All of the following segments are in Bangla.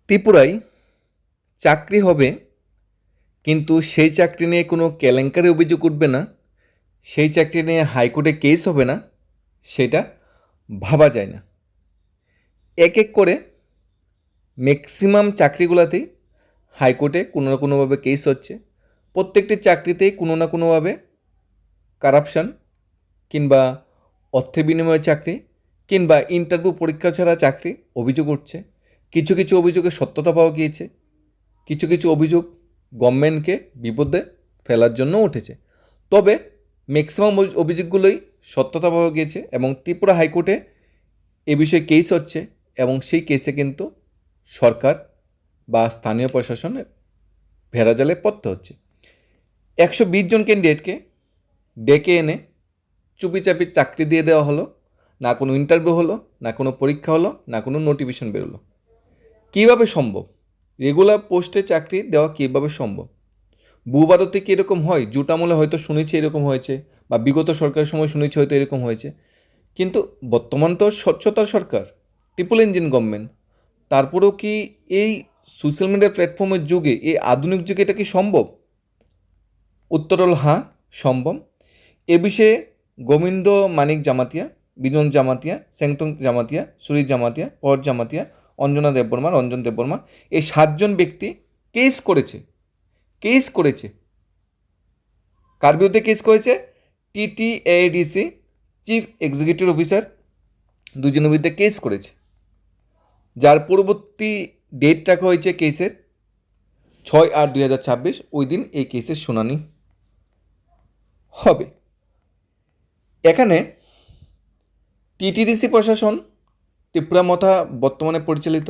ত্রিপুরায় চাকরি হবে, কিন্তু সেই চাকরি নিয়ে কোনো কেলেঙ্কারি অভিযোগ উঠবে না, সেই চাকরি নিয়ে হাইকোর্টে কেস হবে না, সেটা ভাবা যায় না। এক এক করে ম্যাক্সিমাম চাকরিগুলোতেই হাইকোর্টে কোনো না কোনোভাবে কেস হচ্ছে। প্রত্যেকটি চাকরিতেই কোনো না কোনোভাবে কারাপশান কিংবা অর্থের বিনিময়ে চাকরি কিংবা ইন্টারভিউ পরীক্ষা ছাড়া চাকরি অভিযোগ উঠছে। কিছু কিছু অভিযোগের সত্যতা পাওয়া গিয়েছে, কিছু কিছু অভিযোগ গভর্নমেন্টকে বিপদে ফেলার জন্য উঠেছে। তবে ম্যাক্সিমাম অভিযোগগুলোই সত্যতা পাওয়া গিয়েছে এবং ত্রিপুরা হাইকোর্টে এ বিষয়ে কেস হচ্ছে এবং সেই কেসে কিন্তু সরকার বা স্থানীয় প্রশাসনের ভেড়াজালে পড়তে হচ্ছে। 120 জন ক্যান্ডিডেটকে ডেকে এনে চুপিচাপি চাকরি দিয়ে দেওয়া হলো, না কোনো ইন্টারভিউ হলো, না কোনো পরীক্ষা হলো, না কোনো নোটিফিকেশন বেরোলো। কীভাবে সম্ভব? রেগুলার পোস্টে চাকরি দেওয়া কীভাবে সম্ভব? ভূভারতে কি এরকম হয়? জুটামলে হয়তো শুনেছি এরকম হয়েছে, বা বিগত সরকারের সময় শুনেছি হয়তো এরকম হয়েছে, কিন্তু বর্তমান তো স্বচ্ছতার সরকার, ট্রিপল ইঞ্জিন গভর্নমেন্ট, তারপরেও কি এই সোশ্যাল মিডিয়া প্ল্যাটফর্মের যুগে, এই আধুনিক যুগে এটা কি সম্ভব? উত্তর হল হ্যাঁ, সম্ভব। এ বিষয়ে গোবিন্দ মানিক জামাতিয়া, বিজন জামাতিয়া, সেংতং জামাতিয়া, সুরিত জামাতিয়া, পর জামাতিয়া, অঞ্জনা দেববর্মা, রঞ্জন দেববর্মা, এই 7 জন ব্যক্তি কেস করেছে। কার বিরুদ্ধে কেস করেছে? টিটিএডিসি চিফ এক্সিকিউটিভ অফিসার 2 জনের বিরুদ্ধে কেস করেছে, যার পরবর্তী ডেট রাখা হয়েছে কেসের 6/8/2026। ওই দিন এই কেসের শুনানি হবে। এখানে টিটিডিসি প্রশাসন ত্রিপুরা মথা বর্তমানে পরিচালিত,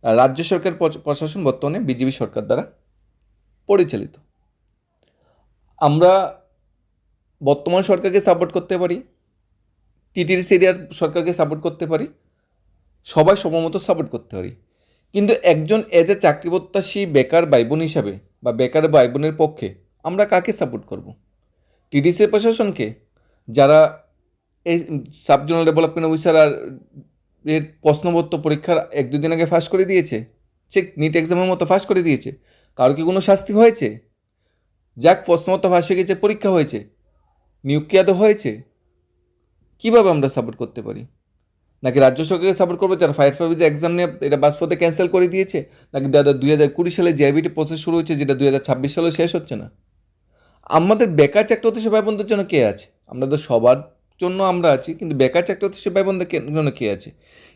রাজ্য সরকার প্রশাসন বর্তমানে বিজেপি সরকার দ্বারা পরিচালিত। আমরা বর্তমান সরকারকে সাপোর্ট করতে পারি, টিটিডিসি এরিয়ার সরকারকে সাপোর্ট করতে পারি, সবাই সমমত সাপোর্ট করতে পারি, কিন্তু একজন এজ এ চাকরি প্রত্যাশী বেকার ভাই বোন হিসাবে বা বেকার ভাই বোনের পক্ষে আমরা কাকে সাপোর্ট করব? টিডিসি প্রশাসনকে, যারা এই সাব জোনাল ডেভেলপমেন্ট অফিসার আর এর প্রশ্নপত্র পরীক্ষার 1-2 দিন আগে ফাঁস করে দিয়েছে, চেক নিট এক্সামের মতো ফাঁস করে দিয়েছে, কারো কি কোনো শাস্তি হয়েছে? যাক, প্রশ্নপত্র ফাঁসে গেছে, পরীক্ষা হয়েছে, নিয়োগ কি আদৌ হয়েছে? কীভাবে আমরা সাপোর্ট করতে পারি? নাকি রাজ্য সরকারকে সাপোর্ট করবো যারা ফায়ার সার্ভিসে এক্সাম নিয়ে এটা বাসপথে ক্যান্সেল করে দিয়েছে? নাকি 2020 সালে জিআইবিটি প্রসেস শুরু হয়েছে, যেটা 2026 সালে শেষ হচ্ছে না? আমাদের বেকার চাকরি হতে ভাই বোনদের জন্য কে আছে? আমরা তো সবার জন্য আমরা আছি, কিন্তু বেকার চাকরি হতে ভাই বোনদের জন্য কে আছে?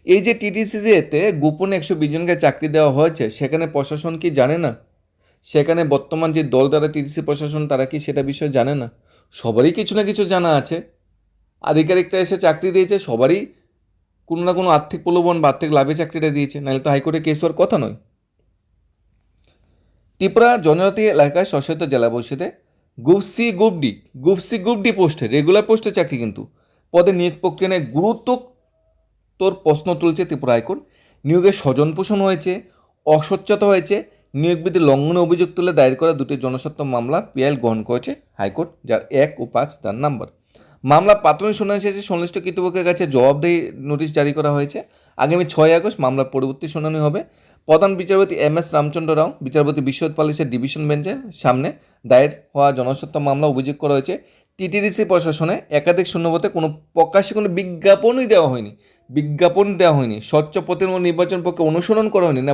এই যে টিটিসিতে গোপনে 120 জনকে চাকরি দেওয়া হয়েছে, সেখানে প্রশাসন কি জানে না? সেখানে বর্তমান যে দল দ্বারা টিটিসি প্রশাসন, তারা কি সেটা বিষয়ে জানে না? সবারই কিছু না কিছু জানা আছে। আধিকারিকরা এসে চাকরি দিয়েছে, সবারই কোনো না কোনো আর্থিক প্রলোভন বা আর্থিক লাভে চাকরিটা দিয়েছে, নাহলে তো হাইকোর্টে কেস হওয়ার কথা নয়। ত্রিপুরা জনজাতি এলাকায় স্বশাসিত জেলা পরিষদে গ্রুপ ডি পোস্টে, রেগুলার পোস্টে চাকরি কিন্তু পদে নিয়োগ প্রক্রিয়া নিয়ে গুরুত্বর প্রশ্ন তুলছে ত্রিপুরা হাইকোর্ট। নিয়োগের স্বজন পোষণ হয়েছে, অস্বচ্ছতা হয়েছে, নিয়োগ বিধি লঙ্ঘনে অভিযোগ তুলে দায়ের করা 2টি জনস্বার্থ মামলা পিআইএল গ্রহণ করেছে হাইকোর্ট, যার 1 ও 5 তার নাম্বার। মামলা প্রাথমিক শুনানি শেষে সংশ্লিষ্ট কর্তৃপক্ষের কাছে জবাবদিহি নোটিশ জারি করা হয়েছে। আগামী 6 আগস্ট মামলার পরবর্তী শুনানি হবে। প্রধান বিচারপতি MS রামচন্দ্র রাও, বিচারপতি বিশ্বজিৎ পালিশের ডিভিশন বেঞ্চের সামনে দায়ের হওয়া জনস্বার্থ মামলা অভিযোগ করা হয়েছে টিটিডিসি প্রশাসনে একাধিক শূন্যপদে কোনো প্রকাশ্যে কোনো বিজ্ঞাপনই দেওয়া হয়নি, স্বচ্ছ প্রতিনিধি নির্বাচন প্রক্রিয়া অনুসরণ করা হয়নি, না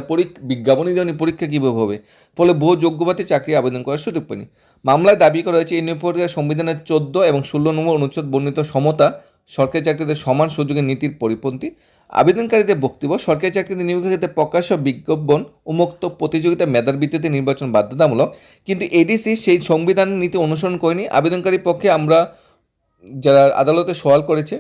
বিজ্ঞাপনই দেওয়া হয়নি, পরীক্ষা কীভাবে হবে? ফলে বহু যোগ্য প্রার্থী চাকরি আবেদন করার সুযোগ পায়নি। মামলায় দাবি করা হয়েছে এই নিয়োগ প্রক্রিয়া সংবিধানের 14 এবং 16 নম্বর অনুচ্ছেদ বর্ণিত সমতা, সরকারি চাকরিতে সমান সুযোগের নীতির পরিপন্থী। আবেদনকারীদের বক্তব্য, সরকারি চাকরিতে নিয়োগের ক্ষেত্রে প্রকাশ্য বিজ্ঞাপন, উন্মুক্ত প্রতিযোগিতা, মেধার ভিত্তিতে নির্বাচন বাধ্যতামূলক, কিন্তু এডিসি সেই সংবিধান নীতি অনুসরণ করেনি। আবেদনকারীর পক্ষে আমরা যারা আদালতে সওয়াল করেছে,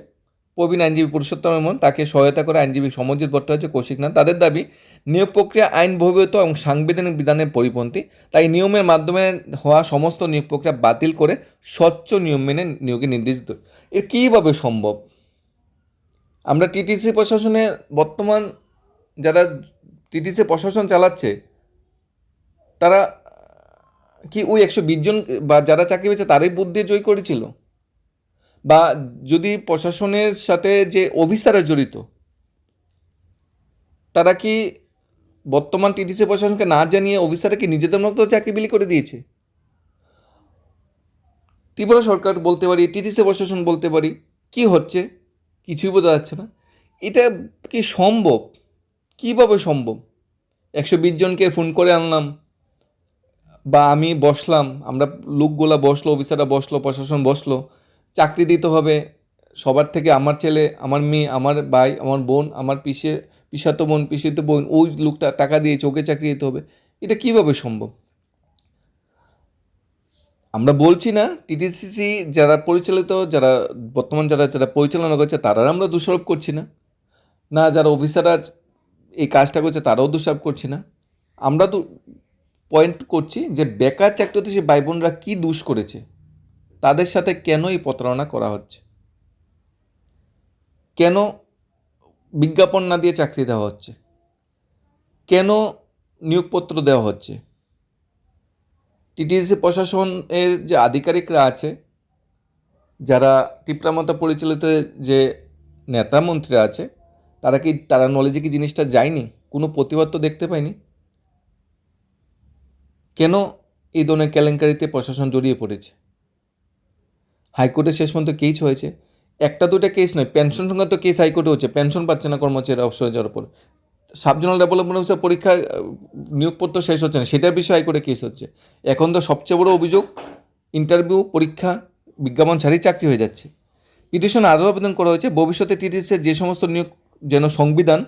প্রবীণ আইনজীবী পুরুষোত্তম বর্মন, তাকে সহায়তা করে আইনজীবী সমরজিৎ ভট্টাচার্য, কৌশিক নাথ, তাদের দাবি নিয়োগ প্রক্রিয়া আইন বহির্ভূত এবং সাংবিধানিক বিধানের পরিপন্থী, তাই নিয়মের মাধ্যমে হওয়া সমস্ত নিয়োগ প্রক্রিয়া বাতিল করে স্বচ্ছ নিয়ম মেনে নিয়োগে নির্দেশিত। এর কীভাবে সম্ভব? আমরা টিটিসি প্রশাসনের বর্তমান যারা টিটিসি প্রশাসন চালাচ্ছে, তারা কি ওই 120 জন বা যারা চাকরি পেয়েছে তারই বুদ্ধি জয় করেছিল? বা যদি প্রশাসনের সাথে যে অফিসাররা জড়িত, তারা কি বর্তমান টিটিসি প্রশাসনকে না জানিয়ে অফিসাররা কি নিজেদের মতো চাকরি বিলি করে দিয়েছে? ত্রিপুরা সরকার বলতে পারি, টিটিসি প্রশাসন বলতে পারি, কি হচ্ছে কিছুই বোঝা যাচ্ছে না। এটা কি সম্ভব? কীভাবে সম্ভব? 120 জনকে ফোন করে আনলাম, বা আমি বসলাম, আমরা লোকগুলা বসলো, অফিসাররা বসলো, প্রশাসন বসলো, চাকরি দিতে হবে সবার থেকে, আমার ছেলে, আমার মেয়ে, আমার ভাই, আমার বোন, আমার পিসাতো বোন, পিসিতো বোন, ওই লোকটা টাকা দিয়েছে, ওকে চাকরি দিতে হবে। এটা কীভাবে সম্ভব? আমরা বলছি না টিটিসি যারা পরিচালিত, যারা বর্তমান যারা পরিচালনা করছে তারা আমরা দোষারোপ করছি না, না যারা অফিসাররা এই কাজটা করছে তারাও দোষারোপ করছি না। আমরা তো পয়েন্ট করছি যে বেকার চাকরিতে ভাই বোনরা কী দোষ করেছে, তাদের সাথে কেন এই প্রতারণা করা হচ্ছে, কেন বিজ্ঞাপন না দিয়ে চাকরি দেওয়া হচ্ছে, কেন নিয়োগপত্র দেওয়া হচ্ছে। টিটিসি প্রশাসনের যে আধিকারিকরা আছে, যারা টিপরামতা পরিচালিত যে নেতা মন্ত্রীরা আছে, তারা নলেজে কি জিনিসটা যায়নি? কোনো প্রতিবাদ তো দেখতে পাইনি। কেন এই ধরনের কেলেঙ্কারিতে প্রশাসন জড়িয়ে পড়েছে? হাইকোর্টে শেষ পর্যন্ত কেস হয়েছে, একটা দুটা কেস নয়, পেনশন সংক্রান্ত কেস হাইকোর্টে হচ্ছে, পেনশন পাচ্ছে না কর্মচারীরা অবসরে যাওয়ার পর। সাবজোনাল ডেভেলপমেন্ট অফিসার পরীক্ষার নিয়োগপত্র শেষ হচ্ছে না, সেটার বিষয়ে হাইকোর্টে কেস হচ্ছে। এখন তো সবচেয়ে বড় অভিযোগ, ইন্টারভিউ, পরীক্ষা, বিজ্ঞাপন ছাড়াই চাকরি হয়ে যাচ্ছে। পিটিশন আরও আবেদন করা হয়েছে ভবিষ্যতে টিটিসির যে সমস্ত নিয়োগ যেন সংবিধান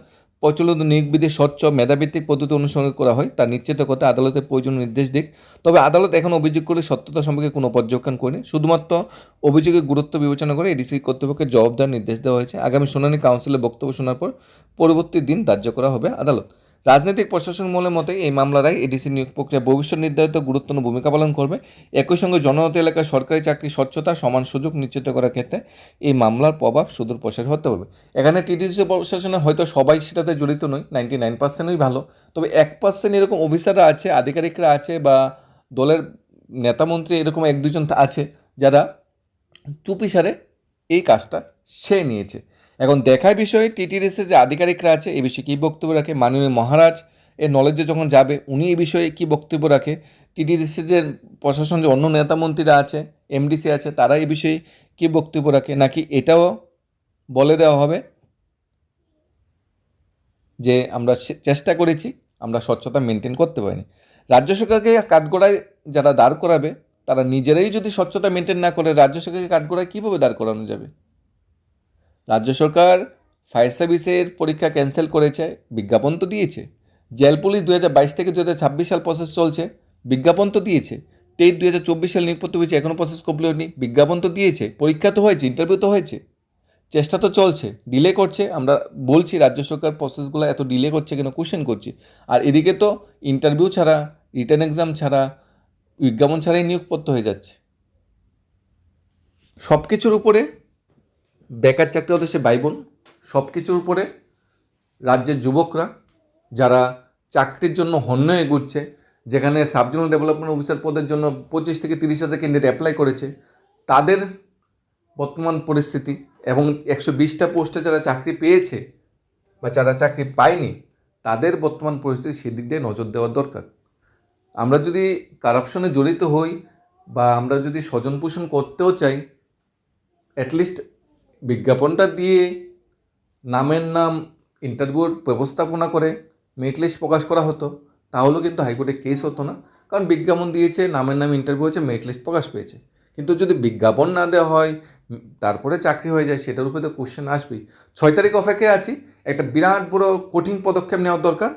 প্রচলিত নিয়োগবিধির স্বচ্ছ মেধাভিত্তিক পদ্ধতি অনুসরণ করা হয় তা নিশ্চিত করতে আদালতের প্রয়োজনীয় নির্দেশ দিক। তবে আদালত এখন অভিযোগ করে সত্যতা সম্পর্কে কোনো পর্যবেক্ষণ করেনি, শুধুমাত্র অভিযোগের গুরুত্ব বিবেচনা করে এডিসি কর্তৃপক্ষের জবাব দেওয়ার নির্দেশ দেওয়া হয়েছে। আগামী শুনানি কাউন্সিলের বক্তব্য শোনার পর পরবর্তী দিন ধার্য করা হবে আদালত। রাজনৈতিক প্রশাসন মহলের মতে এই মামলার রায় এডিসি নিয়োগ প্রক্রিয়া ভবিষ্যৎ নির্ধারিত গুরুত্বপূর্ণ ভূমিকা পালন করবে। একই সঙ্গে জনজাতি এলাকায় সরকারি চাকরি স্বচ্ছতা সমান সুযোগ নিশ্চিত করার ক্ষেত্রে এই মামলার প্রভাব সুদূর প্রসার হতে হবে। এখানে টিটিসি প্রশাসনে হয়তো সবাই সেটাতে জড়িত নয়, 99%ই ভালো, তবে 1% এরকম অফিসাররা আছে, আধিকারিকরা আছে, বা দলের নেতামন্ত্রী এরকম 1-2 জন আছে যারা চুপিসারে এই কাজটা সেরে নিয়েছে। এখন দেখার বিষয়ে টিটিডিসির যে আধিকারিকরা আছে এই বিষয়ে কী বক্তব্য রাখে, মাননীয় মহারাজ এর নলেজে যখন যাবে উনি এই বিষয়ে কী বক্তব্য রাখে, টিটিডিসির যে প্রশাসন যে অন্য নেতামন্ত্রীরা আছে, এমডিসি আছে, তারা এই বিষয়ে কী বক্তব্য রাখে, নাকি এটাও বলে দেওয়া হবে যে আমরা চেষ্টা করেছি, আমরা স্বচ্ছতা মেনটেন করতে পারিনি। রাজ্য সরকারকে কাঠগড়ায় যারা দাঁড় করাবে তারা নিজেরাই যদি স্বচ্ছতা মেনটেন না করে রাজ্য সরকারকে কাঠগড়ায় কীভাবে দাঁড় করানো যাবে? রাজ্য সরকার ফায়ার সার্ভিসের পরীক্ষা ক্যান্সেল করেছে, বিজ্ঞাপন তো দিয়েছে। জেল পুলিশ 2022 থেকে 2026 সাল প্রসেস চলছে, বিজ্ঞাপন তো দিয়েছে। টেট 2024 সাল নিয়োগপত্র হয়েছে, এখনও প্রসেস কমপ্লিট হয়নি, বিজ্ঞাপন তো দিয়েছে। পরীক্ষা তো হয়েছে, ইন্টারভিউ তো হয়েছে, চেষ্টা তো চলছে, ডিলে করছে। আমরা বলছি রাজ্য সরকার প্রসেসগুলো এত ডিলে করছে কেন, কোশ্চেন করছি। আর এদিকে তো ইন্টারভিউ ছাড়া, রিটেন এক্সাম ছাড়া, বিজ্ঞাপন ছাড়াই নিয়োগপত্র হয়ে যাচ্ছে। সব কিছুর উপরে বেকার চাকরি হতে সে ভাই বোন, সব কিছুর উপরে রাজ্যের যুবকরা যারা চাকরির জন্য হন্য এগুচ্ছে, যেখানে সাবজোনাল ডেভেলপমেন্ট অফিসার পদের জন্য 25 থেকে 30 হাজার ক্যান্ডিডেট অ্যাপ্লাই করেছে, তাদের বর্তমান পরিস্থিতি এবং 120টা পোস্টে যারা চাকরি পেয়েছে বা যারা চাকরি পায়নি তাদের বর্তমান পরিস্থিতি সেদিক দিয়ে নজর দেওয়ার দরকার। আমরা যদি কারাপশনে জড়িত হই বা আমরা যদি স্বজন পোষণ করতেও চাই, অ্যাটলিস্ট বিজ্ঞাপনটা দিয়ে নামের নাম ইন্টারভিউর ব্যবস্থাপনা করে মেরিট লিস্ট প্রকাশ করা হতো, তাহলেও কিন্তু হাইকোর্টে কেস হতো না। কারণ বিজ্ঞাপন দিয়েছে, নামের নাম ইন্টারভিউ হয়েছে, মেরিট লিস্ট প্রকাশ পেয়েছে। কিন্তু যদি বিজ্ঞাপন না দেওয়া হয় তারপরে চাকরি হয়ে যায়, সেটার উপরে তো কোশ্চেন আসবেই। 6 তারিখ অপেক্ষায় আছি, একটা বিরাট বড় কঠিন পদক্ষেপ নেওয়া দরকার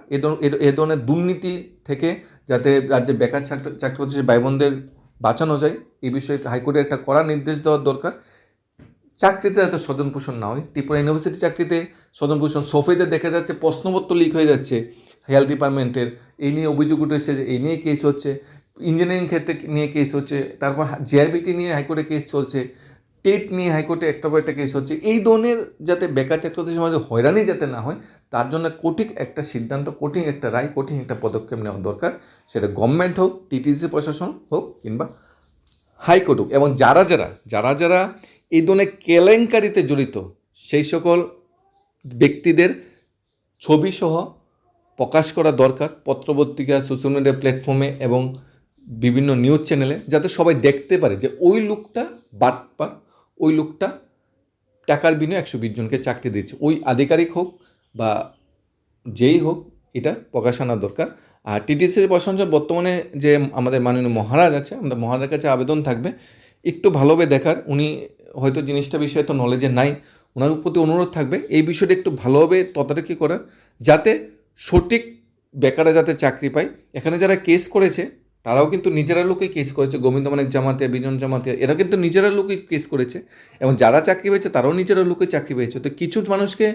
এ ধরনের দুর্নীতি থেকে, যাতে রাজ্যের বেকার চাকরি হচ্ছে ভাই বোনদের বাঁচানো যায়। এই বিষয়ে হাইকোর্টে একটা কড়া নির্দেশ দেওয়ার দরকার। চাকরিতে এত স্বজন পোষণ না হয়। ত্রিপুরা ইউনিভার্সিটি চাকরিতে স্বজন পোষণ, সোফেতে দেখা যাচ্ছে প্রশ্নপত্র লিক হয়ে যাচ্ছে হেলথ ডিপার্টমেন্টের, এই নিয়ে অভিযোগ উঠেছে, এই নিয়ে কেস হচ্ছে। ইঞ্জিনিয়ারিং ক্ষেত্রে নিয়ে কেস হচ্ছে, তারপর জিআরবিটি নিয়ে হাইকোর্টে কেস চলছে, টেট নিয়ে হাইকোর্টে একটা পর একটা কেস হচ্ছে। এই ধরনের যাতে বেকার চাকরিদের সমাজে হয়রানি যাতে না হয়, তার জন্য কঠিন একটা সিদ্ধান্ত, কঠিন একটা রায়, কঠিন একটা পদক্ষেপ নেওয়া দরকার। সেটা গভর্নমেন্ট হোক, টিটিসি প্রশাসন হোক, কিংবা হাইকোর্ট হোক। এবং যারা যারা এই ধরনের কেলেঙ্কারিতে জড়িত সেই সকল ব্যক্তিদের ছবি সহ প্রকাশ করা দরকার পত্রপত্রিকা, সোশ্যাল মিডিয়া প্ল্যাটফর্মে এবং বিভিন্ন নিউজ চ্যানেলে, যাতে সবাই দেখতে পারে যে ওই লোকটা বাটপার, ওই লোকটা টাকার বিনিময়ে 120 জনকে চাকরি দিচ্ছে। ওই আধিকারিক হোক বা যেই হোক, এটা প্রকাশ আনা দরকার। আর টিটিসি প্রশাসন বর্তমানে যে আমাদের মাননীয় মহারাজ আছে, আমাদের মহারাজের কাছে আবেদন থাকবে একটু ভালোভাবে দেখার। উনি হয়তো জিনিসটা বিষয়ে তো নলেজে নাই, ওনার প্রতি অনুরোধ থাকবে এই বিষয়টা একটু ভালোভাবে তদারকি করার, যাতে সঠিক বেকাররা যাতে চাকরি পায়। এখানে যারা কেস করেছে তারাও কিন্তু নিজেরা লোকই কেস করেছে, গোবিন্দ মানিক জামাতে, বিজন জামাতে, এরা কিন্তু নিজেরা লোকই কেস করেছে, এবং যারা চাকরি পেয়েছে তারাও নিজেরা লোকই চাকরি পেয়েছে। তো কিছু মানুষকে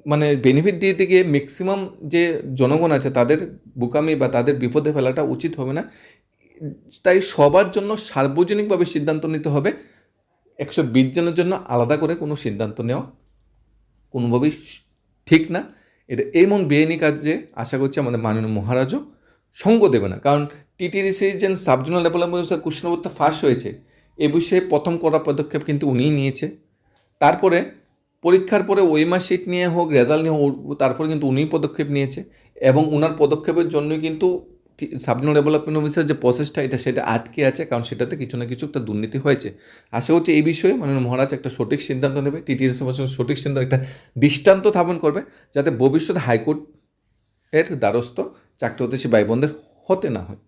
মানে বেনিফিট দিয়ে গিয়ে ম্যাক্সিমাম যে জনগণ আছে তাদের বোকামি বা তাদের বিপদে ফেলাটা উচিত হবে না। তাই সবার জন্য সার্বজনীনভাবে সিদ্ধান্ত নিতে হবে। 120 জনের জন্য আলাদা করে কোনো সিদ্ধান্ত নেওয়া কোনোভাবেই ঠিক না। এটা এমন বেআইনি কাজে আশা করছি আমাদের মাননীয় মহারাজও সঙ্গ দেবে না। কারণ টিটিডিসি যে সাবজোনাল ডেভেলপমেন্ট অফিসার কৃষ্ণবর্তা ফার্স্ট হয়েছে, এ বিষয়ে প্রথম করা পদক্ষেপ কিন্তু উনিই নিয়েছে। তারপরে পরীক্ষার পরে ওএমআর শিট নিয়ে হোক, রেজাল্ট নিয়ে হোক, তারপরে কিন্তু উনিই পদক্ষেপ নিয়েছে, এবং ওনার পদক্ষেপের জন্যই কিন্তু সাবজোনাল ডেভেলপমেন্ট অফিসার যে প্রসেসটা সেটা আটকে আছে, কারণ সেটাতে কিছু না কিছু একটা দুর্নীতি হয়েছে। আশা করছি এই বিষয়ে মাননীয় মহারাজ একটা সঠিক সিদ্ধান্ত নেবে, টিটিএস সঠিক সিদ্ধান্ত, একটা দৃষ্টান্ত স্থাপন করবে, যাতে ভবিষ্যতে হাইকোর্টের দ্বারস্থ চাকরি হতে সে ভাই বোনদের হতে না হয়।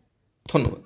ধন্যবাদ।